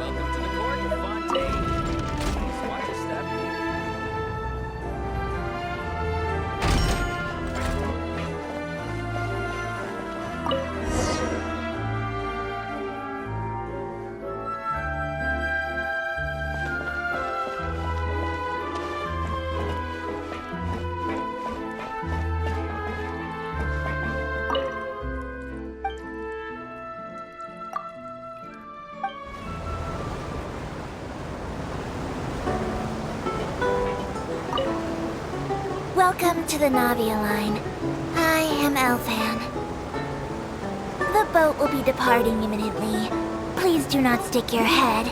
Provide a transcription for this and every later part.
Welcome to the court of Fontaine. Please watch your step. Welcome to the Navia line. I am Elfan. The boat will be departing imminently. Please do not stick your head,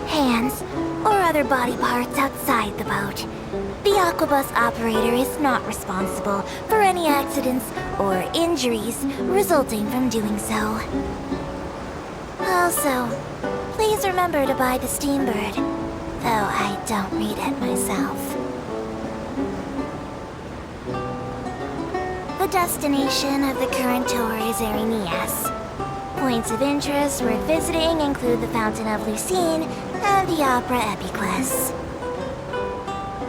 hands, or other body parts outside the boat. The Aquabus operator is not responsible for any accidents or injuries resulting from doing so. Also, please remember to buy the Steambird, though I don't read it myself. The destination of the current tour is Erinias. Points of interest worth visiting include the Fountain of Lucine and the Opera Epiclese.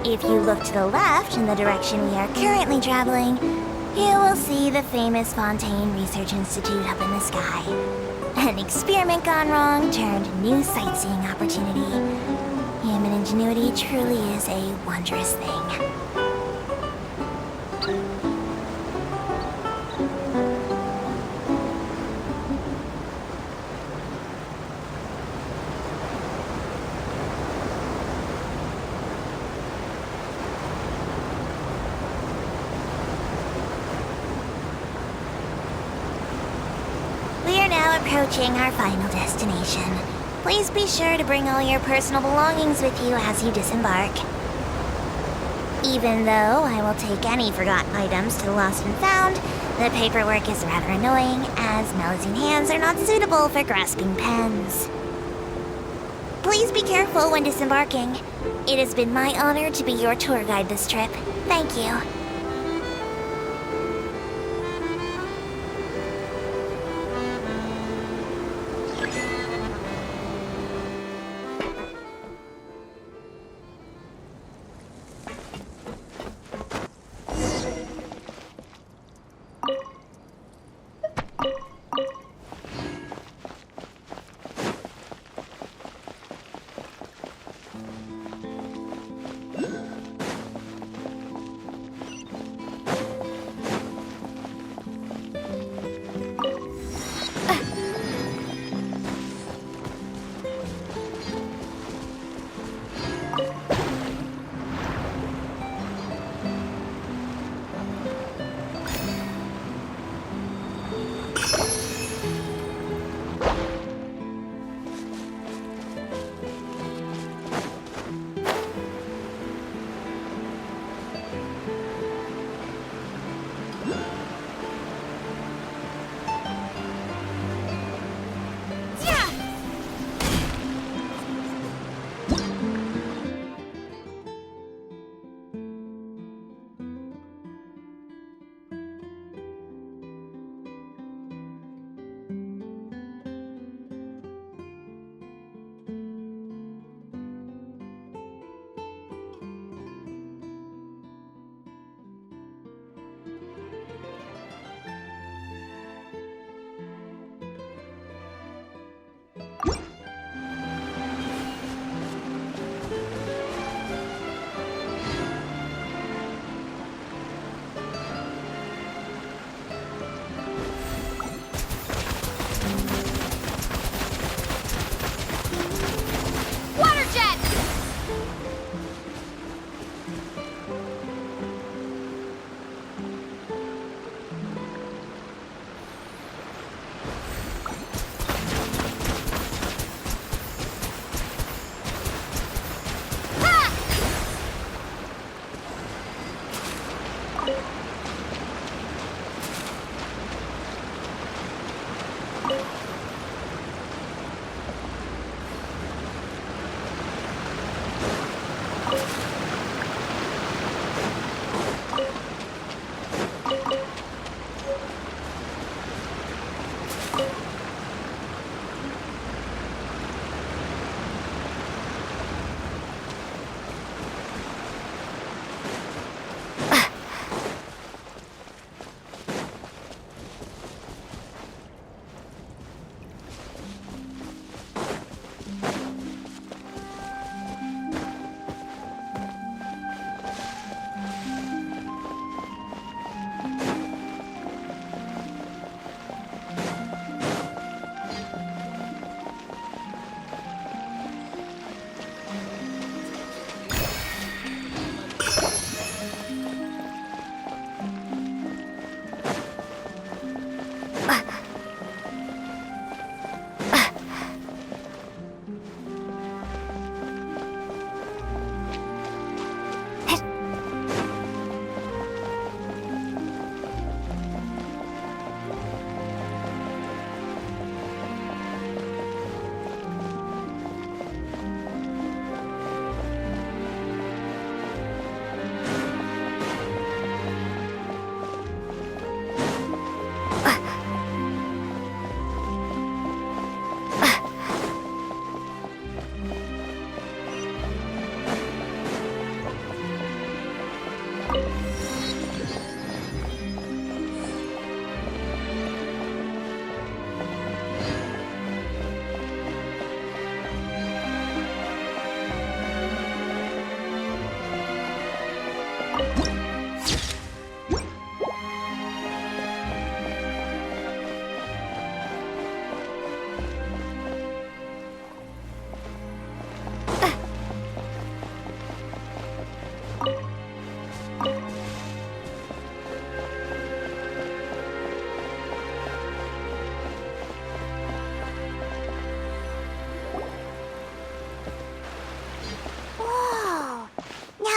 If you look to the left in the direction we are currently traveling, you will see the famous Fontaine Research Institute up in the sky. An experiment gone wrong turned new sightseeing opportunity. Human ingenuity truly is a wondrous thing. Approaching our final destination. Please be sure to bring all your personal belongings with you as you disembark. Even though I will take any forgotten items to the lost and found, the paperwork is rather annoying, as Melusine hands are not suitable for grasping pens. Please be careful when disembarking. It has been my honor to be your tour guide this trip. Thank you.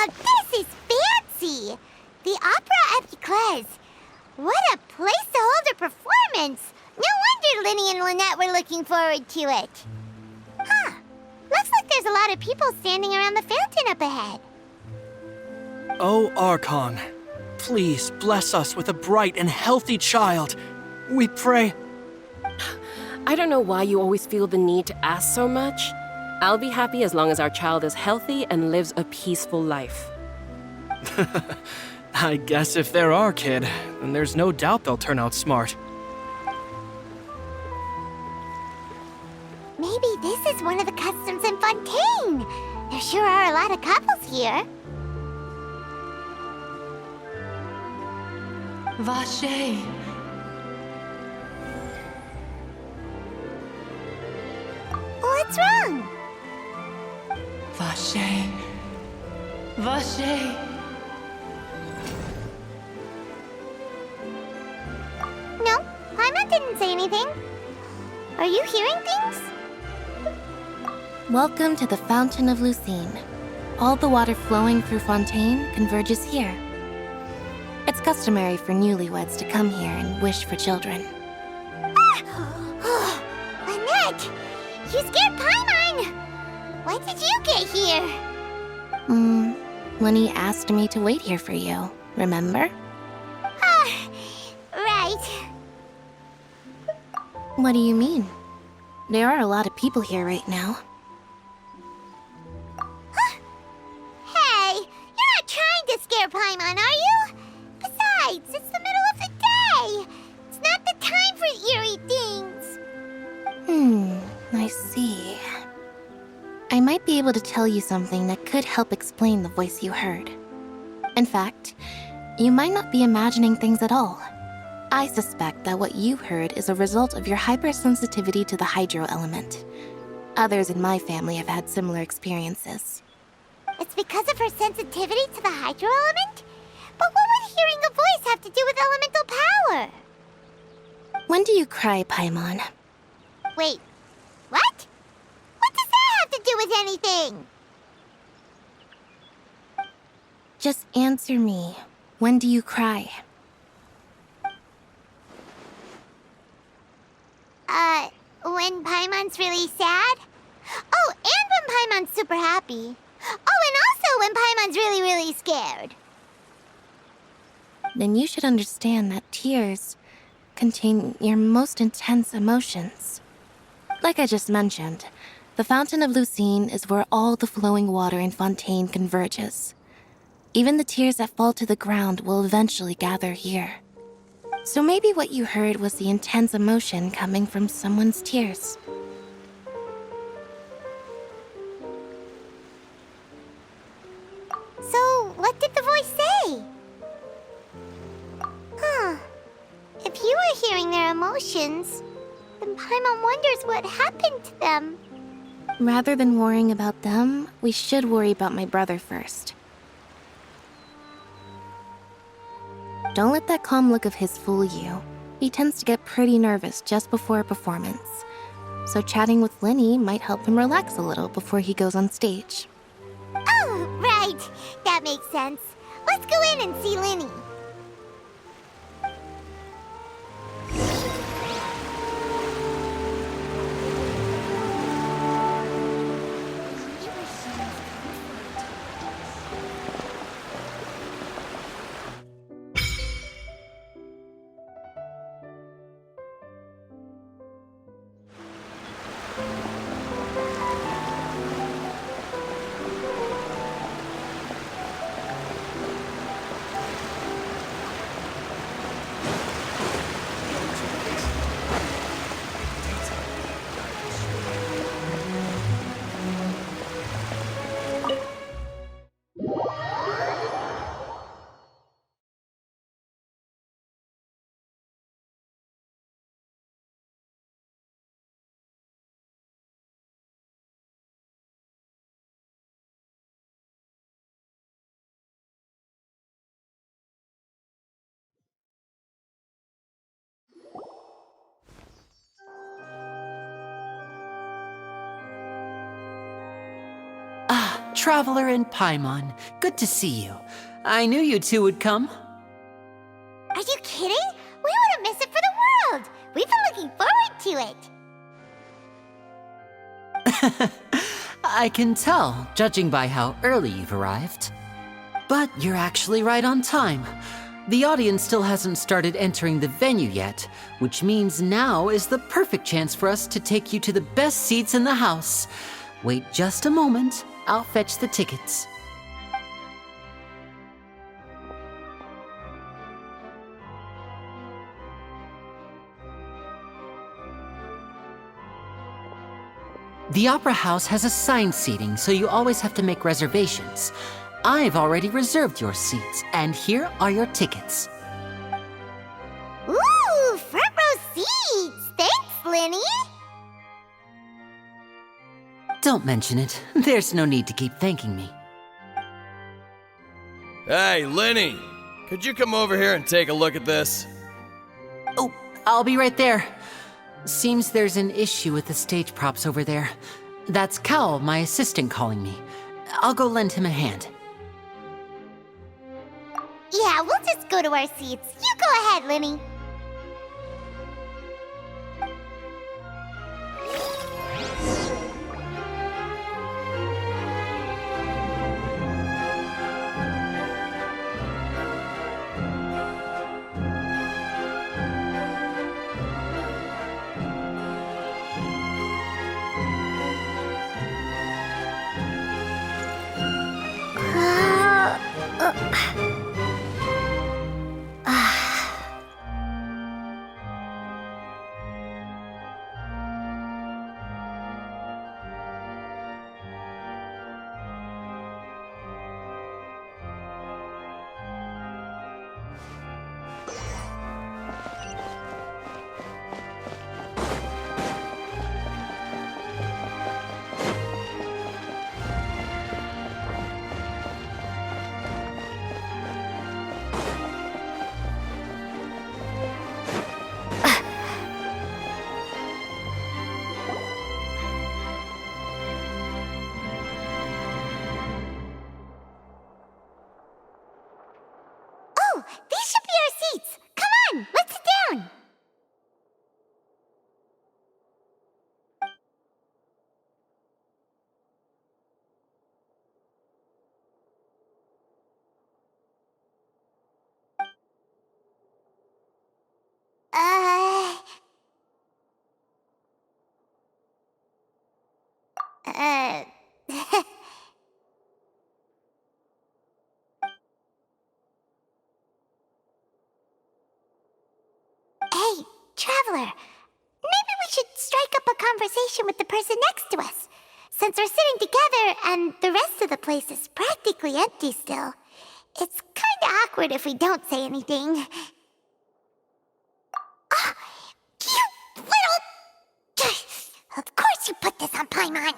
Now this is fancy! The Opera Epiclese. What a place to hold a performance! No wonder Linny and Lynette were looking forward to it. Huh. Looks like there's a lot of people standing around the fountain up ahead. Oh, Archon, please bless us with a bright and healthy child. We pray. I don't know why you always feel the need to ask so much. I'll be happy as long as our child is healthy and lives a peaceful life. I guess if they're our kid, then there's no doubt they'll turn out smart. Maybe this is one of the customs in Fontaine. There sure are a lot of couples here. Vache. What's wrong? Vache. Vache. No, Paimon didn't say anything. Are you hearing things? Welcome to the Fountain of Lucine. All the water flowing through Fontaine converges here. It's customary for newlyweds to come here and wish for children. Lynette! You scared Paimon! When did you get here? Lenny asked me to wait here for you, remember? Right. What do you mean? There are a lot of people here right now. Hey, you're not trying to scare Paimon, are you? Besides, it's the middle of the day. It's not the time for eerie things. I see. I might be able to tell you something that could help explain the voice you heard. In fact, you might not be imagining things at all. I suspect that what you heard is a result of your hypersensitivity to the hydro element. Others in my family have had similar experiences. It's because of her sensitivity to the hydro element? But what would hearing a voice have to do with elemental power? When do you cry, Paimon? Wait, what? What does that have to do with anything? Just answer me. When do you cry? When Paimon's really sad? Oh, and when Paimon's super happy. Oh, and also when Paimon's really, really scared. Then you should understand that tears contain your most intense emotions. Like I just mentioned, the Fountain of Lucine is where all the flowing water in Fontaine converges. Even the tears that fall to the ground will eventually gather here. So maybe what you heard was the intense emotion coming from someone's tears. So, what did the voice say? Huh. If you were hearing their emotions, then Paimon wonders what happened to them. Rather than worrying about them, we should worry about my brother first. Don't let that calm look of his fool you. He tends to get pretty nervous just before a performance. So chatting with Linny might help him relax a little before he goes on stage. Oh, right. That makes sense. Let's go in and see Linny. Traveler and Paimon. Good to see you. I knew you two would come. Are you kidding? We wouldn't miss it for the world. We've been looking forward to it. I can tell, judging by how early you've arrived. But you're actually right on time. The audience still hasn't started entering the venue yet, which means now is the perfect chance for us to take you to the best seats in the house. Wait just a moment, I'll fetch the tickets. The Opera House has assigned seating, so you always have to make reservations. I've already reserved your seats, and here are your tickets. Ooh, front row seats. Thanks, Linny. Don't mention it. There's no need to keep thanking me. Hey, Lenny! Could you come over here and take a look at this? Oh, I'll be right there. Seems there's an issue with the stage props over there. That's Cal, my assistant, calling me. I'll go lend him a hand. Yeah, we'll just go to our seats. You go ahead, Linny. Oh, these should be our seats. Come on, let's sit down. Uh... Uh... Hey, Traveler. Maybe we should strike up a conversation with the person next to us. Since we're sitting together and the rest of the place is practically empty still, it's kinda awkward if we don't say anything. Ah, you little... Of course you put this on Paimon.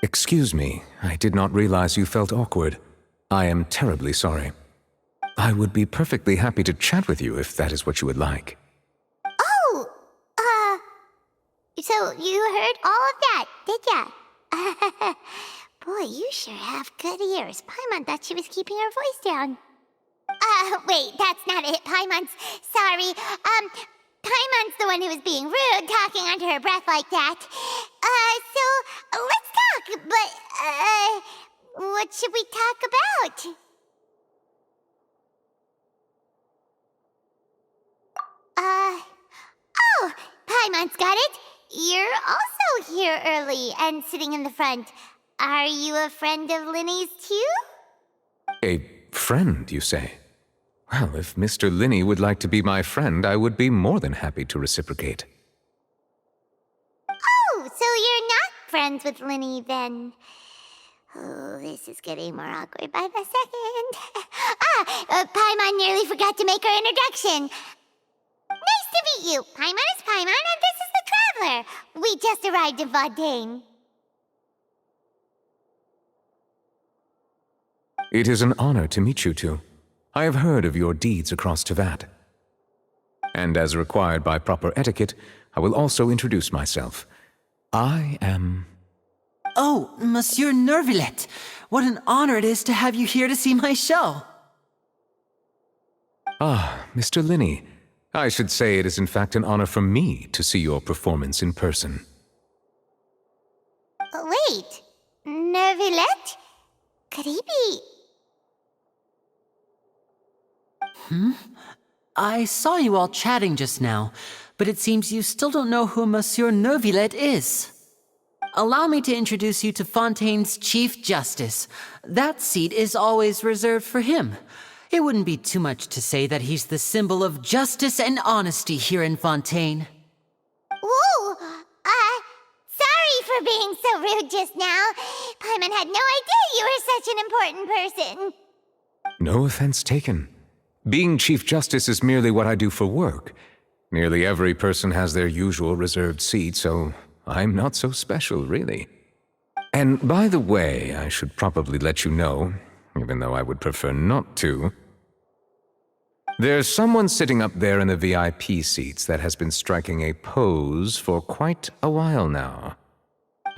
Excuse me, I did not realize you felt awkward. I am terribly sorry. I would be perfectly happy to chat with you if that is what you would like. Oh, so you heard all of that, did ya? Boy, you sure have good ears. Paimon thought she was keeping her voice down. Wait, that's not it, Paimon's... Sorry, Paimon's the one who was being rude, talking under her breath like that. So, let's talk, but, what should we talk about? Oh, Paimon's got it. You're also here early and sitting in the front. Are you a friend of Linny's too? A friend, you say? Well, if Mr. Linny would like to be my friend, I would be more than happy to reciprocate. Oh, so you're not friends with Linny then? Oh, this is getting more awkward by the second. Paimon nearly forgot to make her introduction. Nice to meet you. Paimon is Paimon, and this is the Traveler. We just arrived in Fontaine. It is an honor to meet you two. I have heard of your deeds across Tevat. And as required by proper etiquette, I will also introduce myself. I am... Oh, Monsieur Nervillet. What an honor it is to have you here to see my show. Ah, Mr. Linney. I should say it is in fact an honor for me to see your performance in person. Wait, Nervillette? Could he be... I saw you all chatting just now, but it seems you still don't know who Monsieur Neuvillette is. Allow me to introduce you to Fontaine's Chief Justice. That seat is always reserved for him. It wouldn't be too much to say that he's the symbol of justice and honesty here in Fontaine. Whoa! Sorry for being so rude just now. Paimon had no idea you were such an important person. No offense taken. Being Chief Justice is merely what I do for work. Nearly every person has their usual reserved seat, so I'm not so special, really. And by the way, I should probably let you know, even though I would prefer not to, there's someone sitting up there in the VIP seats that has been striking a pose for quite a while now.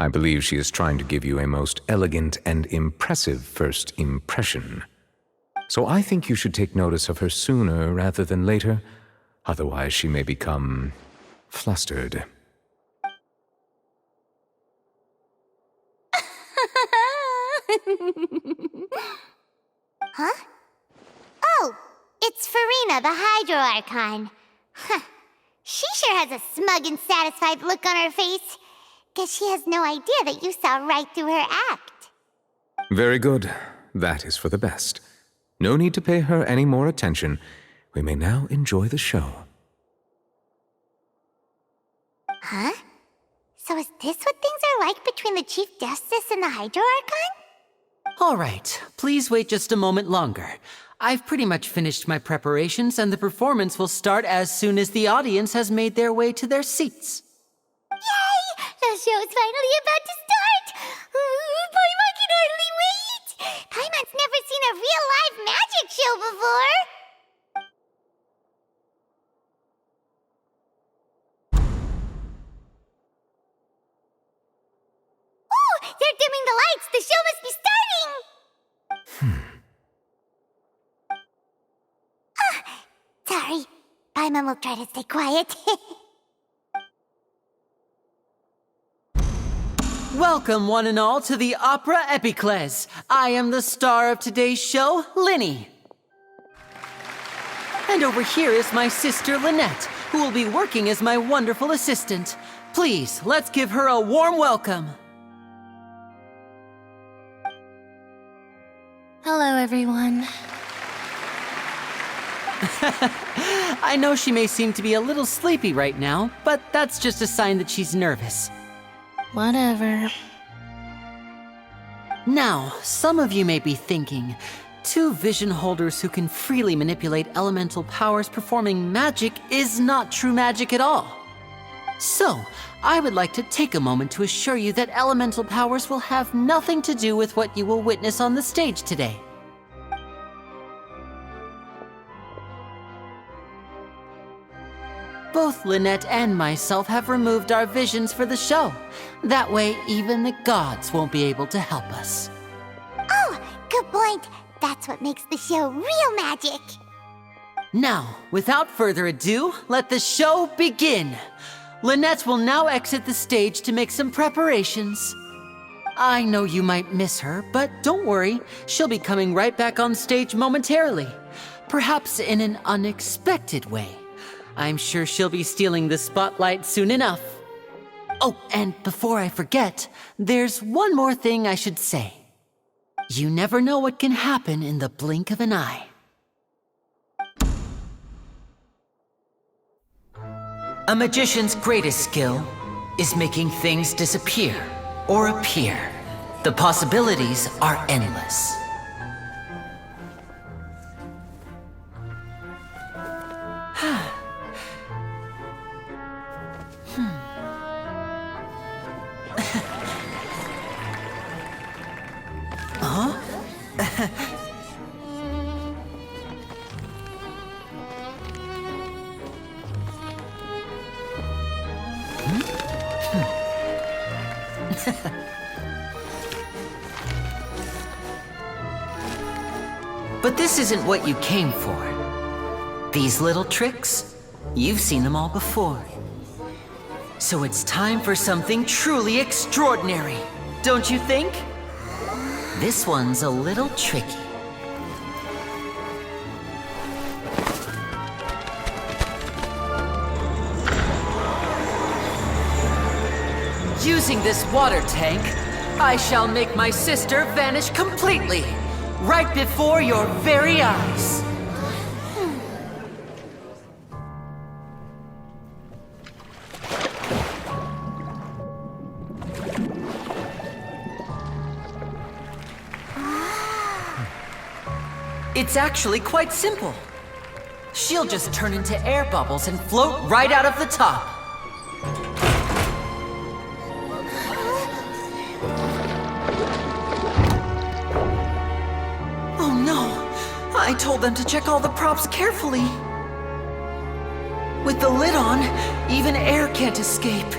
I believe she is trying to give you a most elegant and impressive first impression. So I think you should take notice of her sooner rather than later, otherwise she may become flustered. Huh? Oh, it's Farina, the Hydro Archon. Huh. She sure has a smug and satisfied look on her face. Guess she has no idea that you saw right through her act. Very good. That is for the best. No need to pay her any more attention. We may now enjoy the show. Huh? So is this what things are like between the Chief Justice and the Hydro Archon? All right, please wait just a moment longer. I've pretty much finished my preparations, and the performance will start as soon as the audience has made their way to their seats. Yay! The show's finally about to start! Paimon can hardly wait! Paimon's never seen a real live magic show before! Ooh! They're dimming the lights! The show must be starting! Sorry. Paimon will try to stay quiet. Welcome, one and all, to the Opera Epiclese. I am the star of today's show, Linny. And over here is my sister, Lynette, who will be working as my wonderful assistant. Please, let's give her a warm welcome. Hello, everyone. I know she may seem to be a little sleepy right now, but that's just a sign that she's nervous. Whatever. Now, some of you may be thinking, two vision holders who can freely manipulate elemental powers performing magic is not true magic at all. So, I would like to take a moment to assure you that elemental powers will have nothing to do with what you will witness on the stage today. Both Lynette and myself have removed our visions for the show. That way, even the gods won't be able to help us. Oh, good point. That's what makes the show real magic. Now, without further ado, let the show begin. Lynette will now exit the stage to make some preparations. I know you might miss her, but don't worry. She'll be coming right back on stage momentarily. Perhaps in an unexpected way. I'm sure she'll be stealing the spotlight soon enough. Oh, and before I forget, there's one more thing I should say. You never know what can happen in the blink of an eye. A magician's greatest skill is making things disappear or appear. The possibilities are endless. But this isn't what you came for. These little tricks, you've seen them all before. So it's time for something truly extraordinary, don't you think? This one's a little tricky. Using this water tank, I shall make my sister vanish completely, right before your very eyes. It's actually quite simple. She'll just turn into air bubbles and float right out of the top. Oh no! I told them to check all the props carefully. With the lid on, even air can't escape.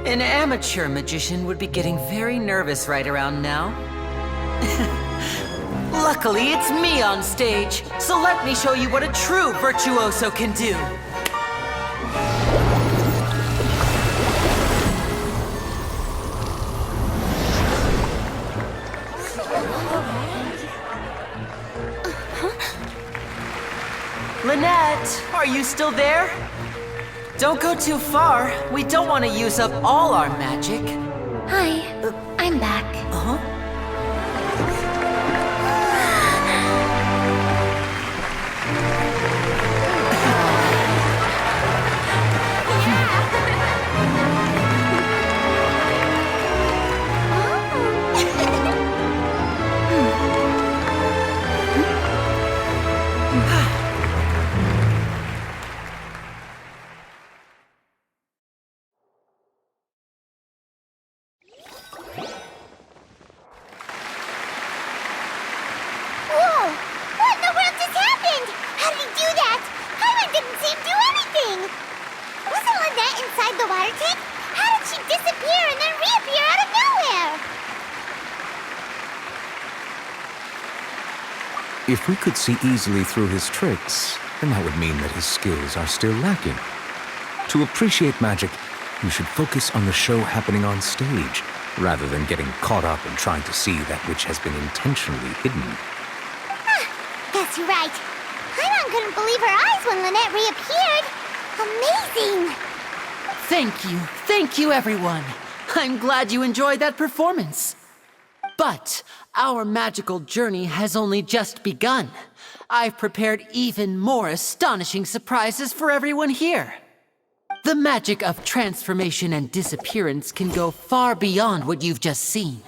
An amateur magician would be getting very nervous right around now. Luckily, it's me on stage, so let me show you what a true virtuoso can do. Lynette, are you still there? Don't go too far. We don't want to use up all our magic. Hi, I'm back. Uh-huh. Whoa! What in the world just happened? How did he do that? Hyman didn't seem to do anything. Wasn't Lynette inside the water tank? How did she disappear and then reappear out of nowhere? If we could see easily through his tricks, then that would mean that his skills are still lacking. To appreciate magic, you should focus on the show happening on stage, rather than getting caught up in trying to see that which has been intentionally hidden. Guess you're right. Hyman couldn't believe her eyes when Lynette reappeared. Amazing! Thank you everyone. I'm glad you enjoyed that performance. But our magical journey has only just begun. I've prepared even more astonishing surprises for everyone here. The magic of transformation and disappearance can go far beyond what you've just seen.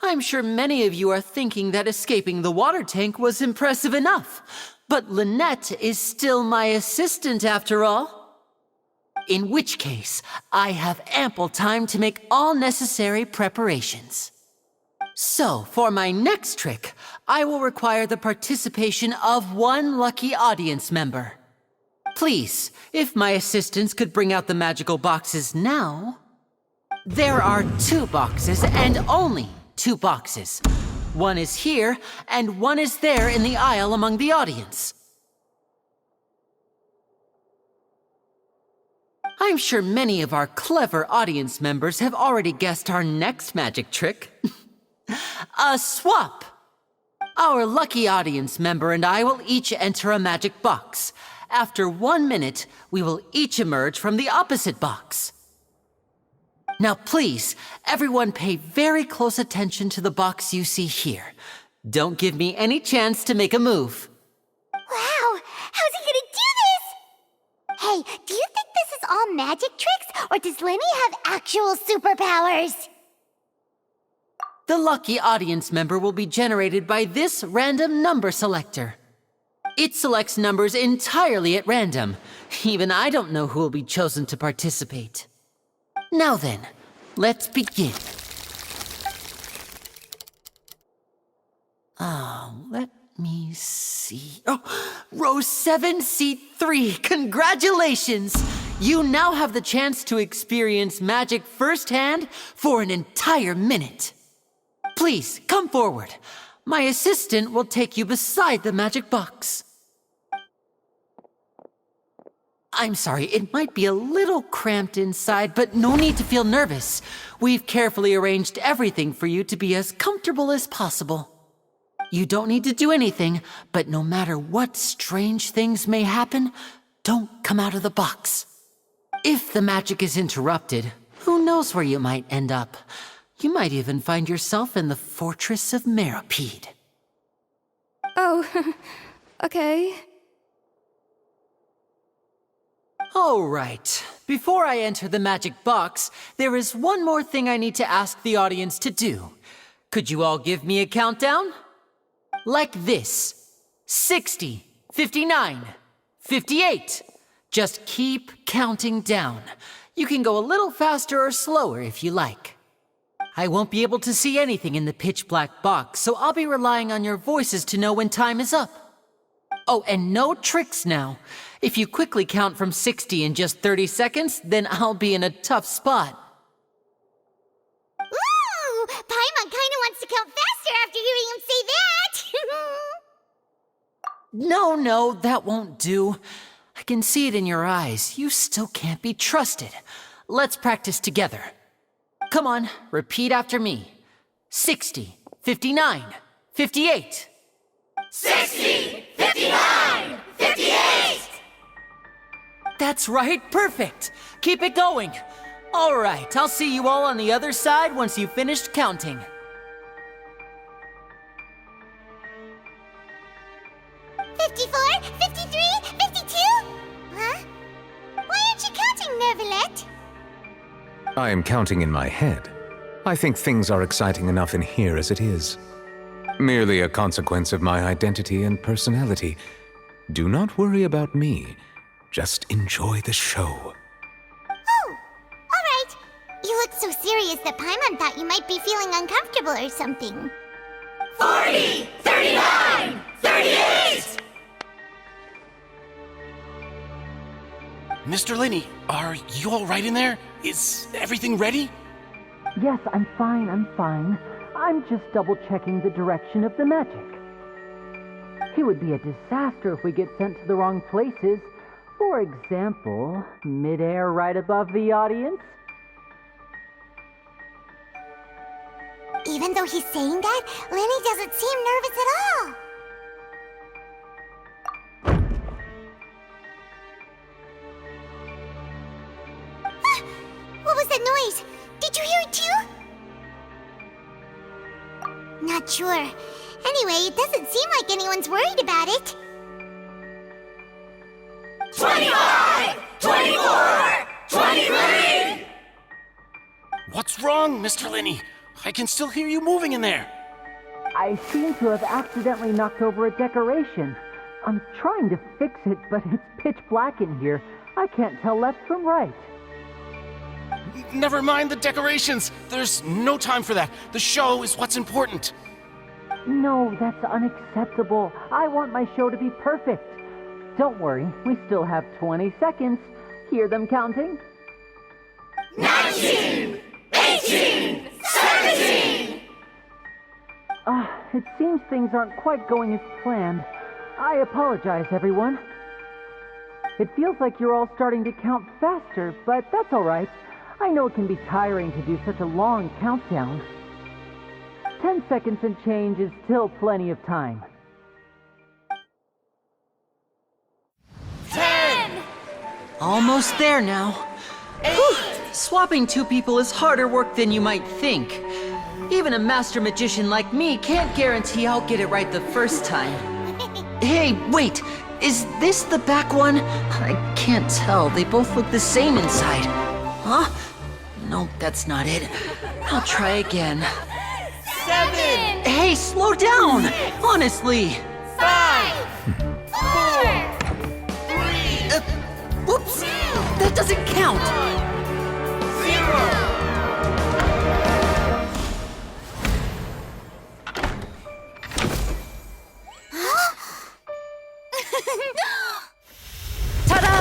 I'm sure many of you are thinking that escaping the water tank was impressive enough, but Lynette is still my assistant after all. In which case, I have ample time to make all necessary preparations. So, for my next trick, I will require the participation of one lucky audience member. Please, if my assistants could bring out the magical boxes now. There are 2 boxes and only 2 boxes. One is here and one is there in the aisle among the audience. I'm sure many of our clever audience members have already guessed our next magic trick. A swap! Our lucky audience member and I will each enter a magic box. After 1 minute, we will each emerge from the opposite box. Now please, everyone pay very close attention to the box you see here. Don't give me any chance to make a move. Wow! How's he gonna do this? Hey, do you think this is all magic tricks, or does Lenny have actual superpowers? The lucky audience member will be generated by this random number selector. It selects numbers entirely at random. Even I don't know who will be chosen to participate. Now then, let's begin. Let me see. Oh, row 7, seat 3. Congratulations! You now have the chance to experience magic firsthand for an entire minute. Please, come forward. My assistant will take you beside the magic box. I'm sorry, it might be a little cramped inside, but no need to feel nervous. We've carefully arranged everything for you to be as comfortable as possible. You don't need to do anything, but no matter what strange things may happen, don't come out of the box. If the magic is interrupted, who knows where you might end up? You might even find yourself in the Fortress of Meropide. Oh, okay. All right. Before I enter the magic box, there is one more thing I need to ask the audience to do. Could you all give me a countdown? Like this. 60, 59, 58. Just keep counting down. You can go a little faster or slower if you like. I won't be able to see anything in the pitch black box, so I'll be relying on your voices to know when time is up. Oh, and no tricks now. If you quickly count from 60 in just 30 seconds, then I'll be in a tough spot. Ooh! Paimon kinda wants to count faster after hearing him say that! No, that won't do. I can see it in your eyes. You still can't be trusted. Let's practice together. Come on, repeat after me. 60, 59, 58. 60, 59, 58! That's right, perfect. Keep it going. All right, I'll see you all on the other side once you've finished counting. 54, 53, 52? Huh? Why aren't you counting, Nervalet? I am counting in my head. I think things are exciting enough in here as it is. Merely a consequence of my identity and personality. Do not worry about me. Just enjoy the show. Oh, all right. You look so serious that Paimon thought you might be feeling uncomfortable or something. 40, 39, 38! Mr. Linney, are you all right in there? Is everything ready? Yes, I'm fine. I'm just double-checking the direction of the magic. It would be a disaster if we get sent to the wrong places. For example, midair right above the audience. Even though he's saying that, Lenny doesn't seem nervous at all. Ah, what was that noise? Did you hear it too? Not sure. Anyway, it doesn't seem like anyone's worried about it. 25, 24, 23! What's wrong, Mr. Linney? I can still hear you moving in there. I seem to have accidentally knocked over a decoration. I'm trying to fix it, but it's pitch black in here. I can't tell left from right. Never mind the decorations. There's no time for that. The show is what's important. No, that's unacceptable. I want my show to be perfect. Don't worry, we still have 20 seconds. Hear them counting? 19, 18, 17! It seems things aren't quite going as planned. I apologize, everyone. It feels like you're all starting to count faster, but that's all right. I know it can be tiring to do such a long countdown. 10 seconds and change is still plenty of time. 10! Almost there now. Whew. Swapping two people is harder work than you might think. Even a master magician like me can't guarantee I'll get it right the first time. Hey, wait! Is this the back one? I can't tell. They both look the same inside. Huh? No, that's not it. I'll try again. 7! Hey, slow down! Honestly! 5! 4! 3! Whoops! That doesn't count! 0! Ta-da!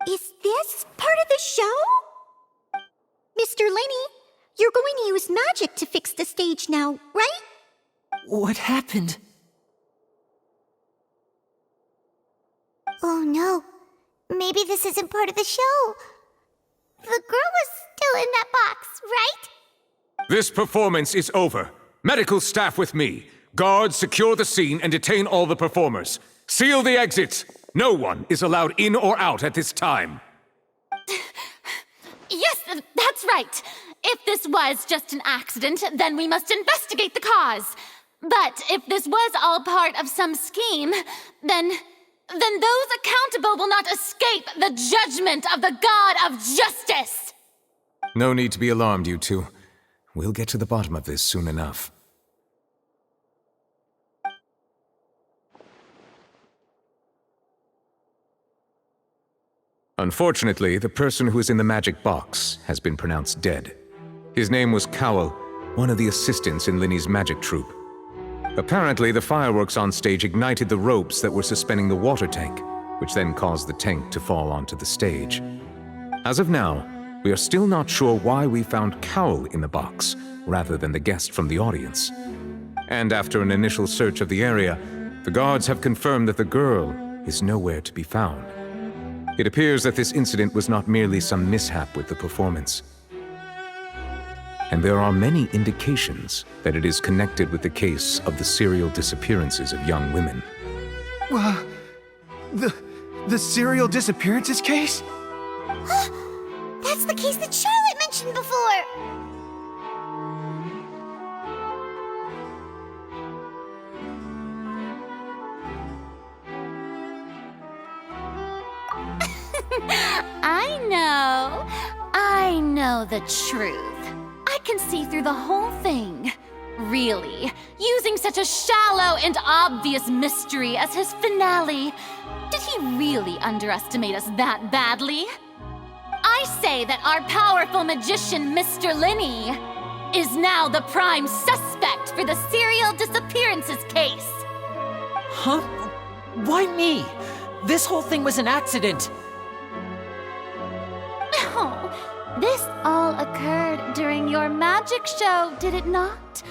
Is this part of the show? Mr. Lenny, you're going to use magic to fix the stage now, right? What happened? Oh no. Maybe this isn't part of the show. The girl was still in that box, right? This performance is over. Medical staff with me. Guards, secure the scene and detain all the performers. Seal the exits. No one is allowed in or out at this time. Yes, that's right. If this was just an accident, then we must investigate the cause. But if this was all part of some scheme, then those accountable will not escape the judgment of the God of Justice. No need to be alarmed, you two. We'll get to the bottom of this soon enough. Unfortunately, the person who is in the magic box has been pronounced dead. His name was Cowell, one of the assistants in Linny's magic troupe. Apparently, the fireworks on stage ignited the ropes that were suspending the water tank, which then caused the tank to fall onto the stage. As of now, we are still not sure why we found Cowell in the box, rather than the guest from the audience. And after an initial search of the area, the guards have confirmed that the girl is nowhere to be found. It appears that this incident was not merely some mishap with the performance. And there are many indications that it is connected with the case of the serial disappearances of young women. The serial disappearances case? That's the case that Charlotte mentioned before! I know the truth. I can see through the whole thing. Really, using such a shallow and obvious mystery as his finale. Did he really underestimate us that badly? I say that our powerful magician, Mr. Linny, is now the prime suspect for the serial disappearances case. Huh? Why me? This whole thing was an accident. Oh, this all occurred during your magic show, did it not?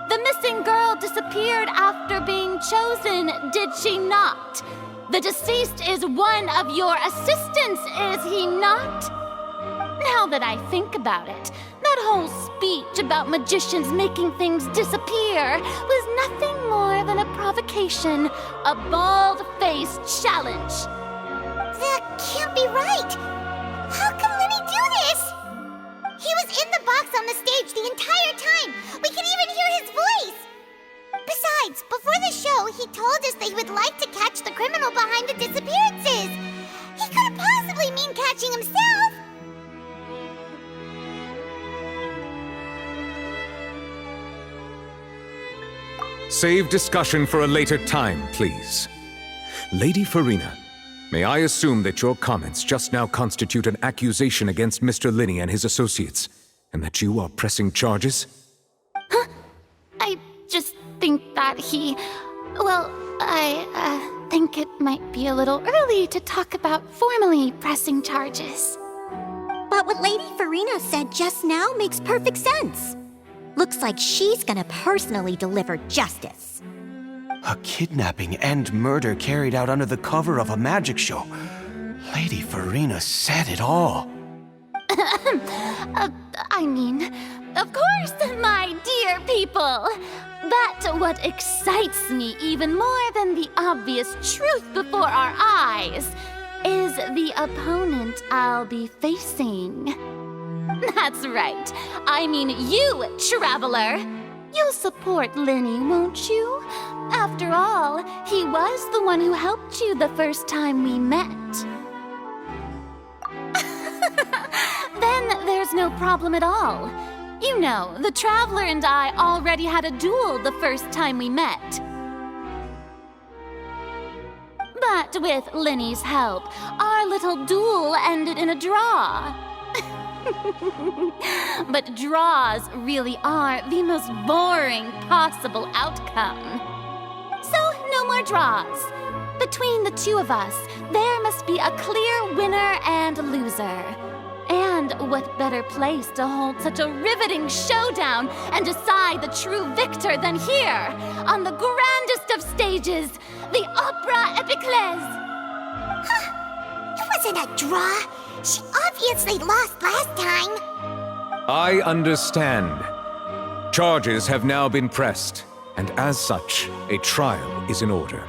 The missing girl disappeared after being chosen, did she not? The deceased is one of your assistants, is he not? Now that I think about it, that whole speech about magicians making things disappear was nothing more than a provocation, a bald-faced challenge. That can't be right! How can Linny do this? He was in the box on the stage the entire time! We can even hear his voice! Besides, before the show, he told us that he would like to catch the criminal behind the disappearances! He couldn't possibly mean catching himself! Save discussion for a later time, please. Lady Farina, may I assume that your comments just now constitute an accusation against Mr. Linny and his associates, and that you are pressing charges? Huh? I just think that I think it might be a little early to talk about formally pressing charges. But what Lady Farina said just now makes perfect sense. Looks like she's gonna personally deliver justice. A kidnapping and murder carried out under the cover of a magic show. Lady Farina said it all. Of course, my dear people. But what excites me even more than the obvious truth before our eyes is the opponent I'll be facing. That's right. I mean you, Traveler. You'll support Linny, won't you? After all, he was the one who helped you the first time we met. Then there's no problem at all. You know, the Traveler and I already had a duel the first time we met. But with Linny's help, our little duel ended in a draw. But draws really are the most boring possible outcome. So, no more draws. Between the two of us, there must be a clear winner and loser. And what better place to hold such a riveting showdown and decide the true victor than here, on the grandest of stages, the Opera Epiclese? It wasn't a draw. She obviously lost last time. I understand. Charges have now been pressed, and as such, a trial is in order.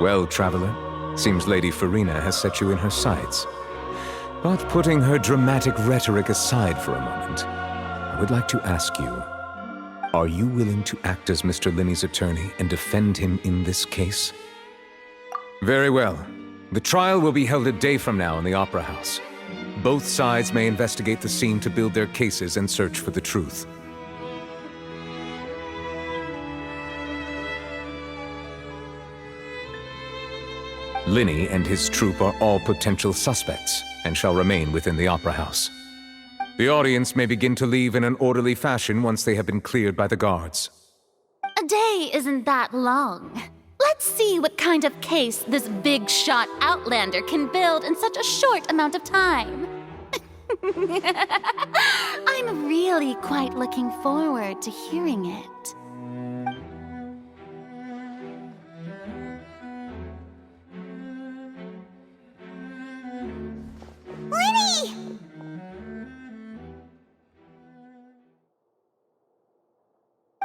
Well, Traveler, seems Lady Farina has set you in her sights. But putting her dramatic rhetoric aside for a moment, I would like to ask you, are you willing to act as Mr. Linney's attorney and defend him in this case? Very well. The trial will be held a day from now in the Opera House. Both sides may investigate the scene to build their cases and search for the truth. Linney and his troupe are all potential suspects and shall remain within the Opera House. The audience may begin to leave in an orderly fashion once they have been cleared by the guards. A day isn't that long. Let's see what kind of case this big-shot outlander can build in such a short amount of time. I'm really quite looking forward to hearing it. Linny!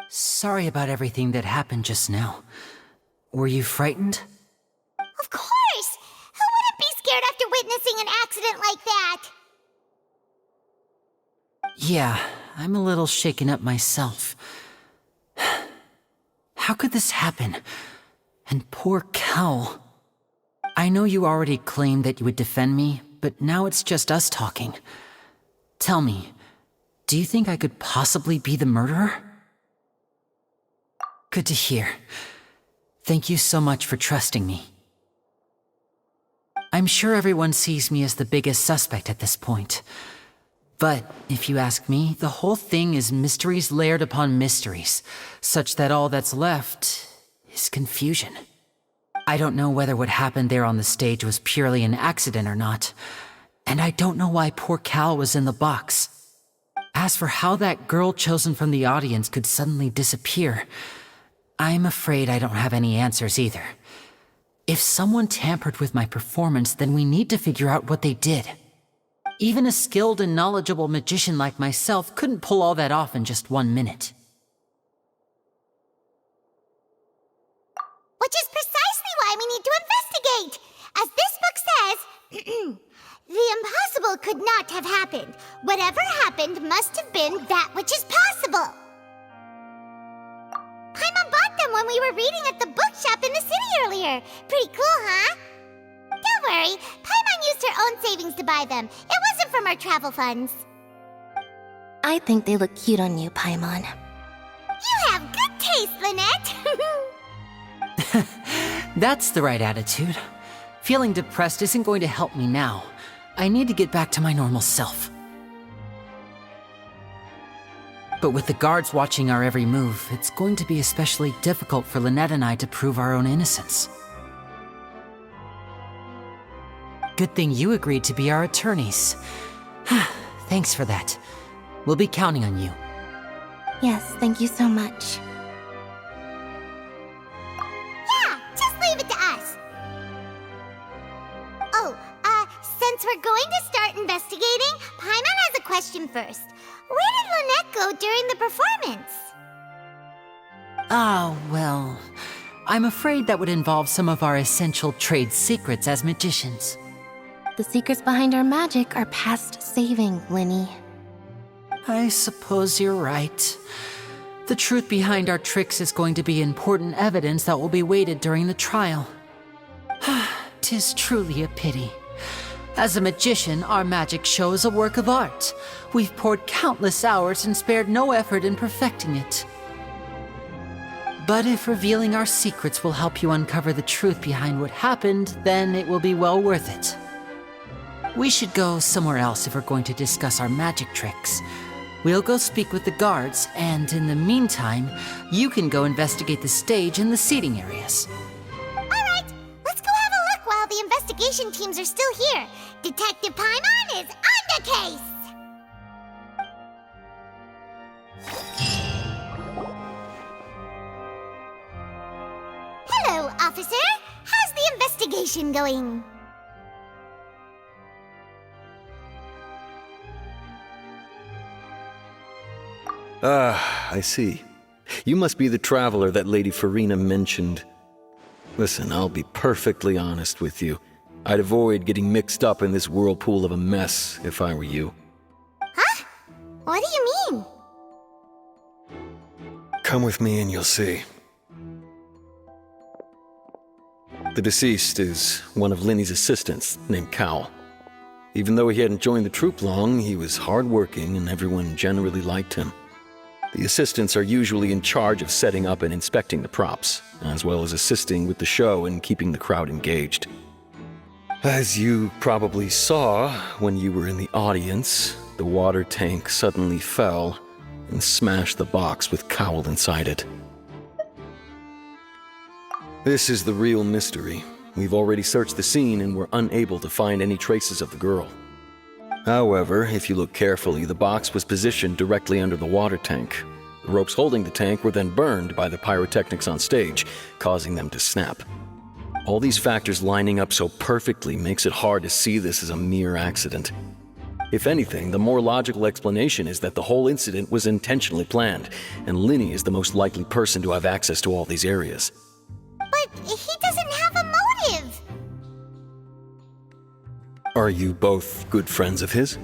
Sorry about everything that happened just now. Were you frightened? Of course! Who wouldn't be scared after witnessing an accident like that? Yeah, I'm a little shaken up myself. How could this happen? And poor Cal. I know you already claimed that you would defend me, but now it's just us talking. Tell me, do you think I could possibly be the murderer? Good to hear. Thank you so much for trusting me. I'm sure everyone sees me as the biggest suspect at this point. But if you ask me, the whole thing is mysteries layered upon mysteries, such that all that's left is confusion. I don't know whether what happened there on the stage was purely an accident or not, and I don't know why poor Cal was in the box. As for how that girl chosen from the audience could suddenly disappear, I'm afraid I don't have any answers either. If someone tampered with my performance, then we need to figure out what they did. Even a skilled and knowledgeable magician like myself couldn't pull all that off in just 1 minute. Which is precisely why we need to investigate! As this book says, the impossible could not have happened. Whatever happened must have been that which is possible. Paimon bought them when we were reading at the bookshop in the city earlier. Pretty cool, huh? Don't worry, Paimon used her own savings to buy them. It wasn't from our travel funds. I think they look cute on you, Paimon. You have good taste, Lynette! That's the right attitude. Feeling depressed isn't going to help me now. I need to get back to my normal self. But with the guards watching our every move, it's going to be especially difficult for Lynette and I to prove our own innocence. Good thing you agreed to be our attorneys. Thanks for that. We'll be counting on you. Yes, thank you so much. Yeah, just leave it to us. Oh, since we're going to start investigating, Paimon has a question first. Where did Lynette go during the performance? Well, I'm afraid that would involve some of our essential trade secrets as magicians. The secrets behind our magic are past saving, Linny. I suppose you're right. The truth behind our tricks is going to be important evidence that will be weighted during the trial. 'Tis truly a pity. As a magician, our magic show is a work of art. We've poured countless hours and spared no effort in perfecting it. But if revealing our secrets will help you uncover the truth behind what happened, then it will be well worth it. We should go somewhere else if we're going to discuss our magic tricks. We'll go speak with the guards, and in the meantime, you can go investigate the stage and the seating areas. Alright, let's go have a look while the investigation teams are still here. Detective Paimon is on the case! Hello, officer. How's the investigation going? Ah, I see. You must be the traveler that Lady Farina mentioned. Listen, I'll be perfectly honest with you. I'd avoid getting mixed up in this whirlpool of a mess if I were you. Huh? What do you mean? Come with me and you'll see. The deceased is one of Linny's assistants, named Cal. Even though he hadn't joined the troupe long, he was hardworking and everyone generally liked him. The assistants are usually in charge of setting up and inspecting the props, as well as assisting with the show and keeping the crowd engaged. As you probably saw when you were in the audience, the water tank suddenly fell and smashed the box with Cowl inside it. This is the real mystery. We've already searched the scene and were unable to find any traces of the girl. However, if you look carefully, the box was positioned directly under the water tank. The ropes holding the tank were then burned by the pyrotechnics on stage, causing them to snap. All these factors lining up so perfectly makes it hard to see this as a mere accident. If anything, the more logical explanation is that the whole incident was intentionally planned, and Linny is the most likely person to have access to all these areas. But he doesn't have a motive! Are you both good friends of his?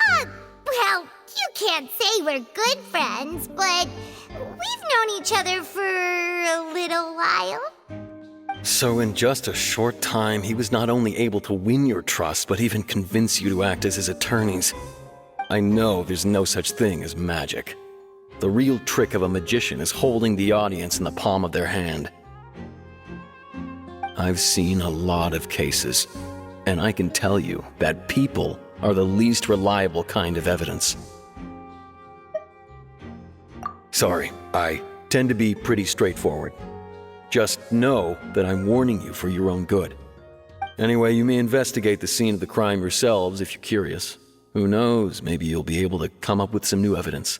Well, you can't say we're good friends, but we've known each other for a little while. So in just a short time, he was not only able to win your trust, but even convince you to act as his attorneys. I know there's no such thing as magic. The real trick of a magician is holding the audience in the palm of their hand. I've seen a lot of cases, and I can tell you that people are the least reliable kind of evidence. Sorry, I tend to be pretty straightforward. Just know that I'm warning you for your own good. Anyway, you may investigate the scene of the crime yourselves if you're curious. Who knows, maybe you'll be able to come up with some new evidence.